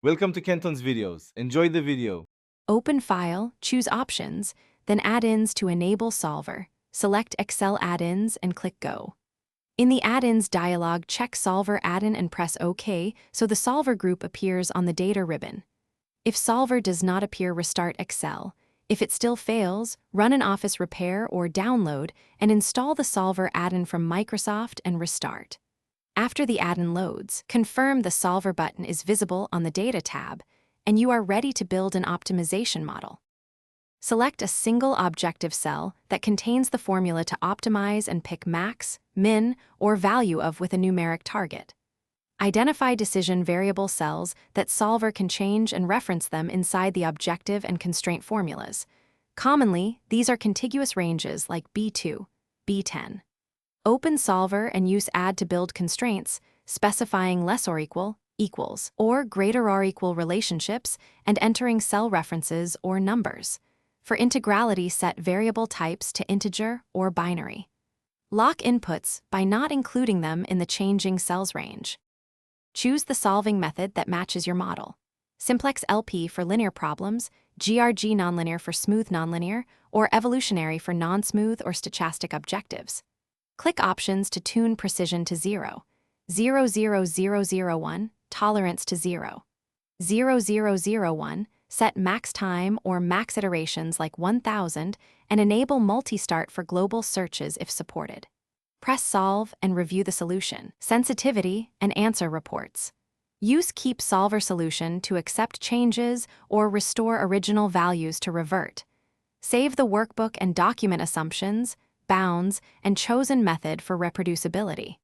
Welcome to Kenton's videos. Enjoy the video. Open File, choose Options, then Add-ins to enable Solver. Select Excel Add-ins and click Go. In the Add-ins dialog, check Solver add-in and press OK so the Solver group appears on the Data ribbon. If Solver does not appear, restart Excel. If it still fails, run an Office repair or download and install the Solver add-in from Microsoft and restart. After the add-in loads, confirm the Solver button is visible on the Data tab, and you are ready to build an optimization model. Select a single objective cell that contains the formula to optimize and pick max, min, or value of with a numeric target. Identify decision variable cells that Solver can change and reference them inside the objective and constraint formulas. Commonly, these are contiguous ranges like B2, B10. Open Solver and use add to build constraints, specifying less or equal, equals, or greater or equal relationships and entering cell references or numbers. For integrality, set variable types to integer or binary. Lock inputs by not including them in the changing cells range. Choose the solving method that matches your model. Simplex LP for linear problems, GRG nonlinear for smooth nonlinear, or evolutionary for non-smooth or stochastic objectives. Click Options to tune precision to 0. 00001, tolerance to 0. 0001, set max time or max iterations like 1000 and enable multi-start for global searches if supported. Press Solve and review the solution, sensitivity, and answer reports. Use Keep Solver Solution to accept changes or restore original values to revert. Save the workbook and document assumptions, bounds, and chosen method for reproducibility.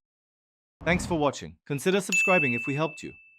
Thanks for watching. Consider subscribing if we helped you.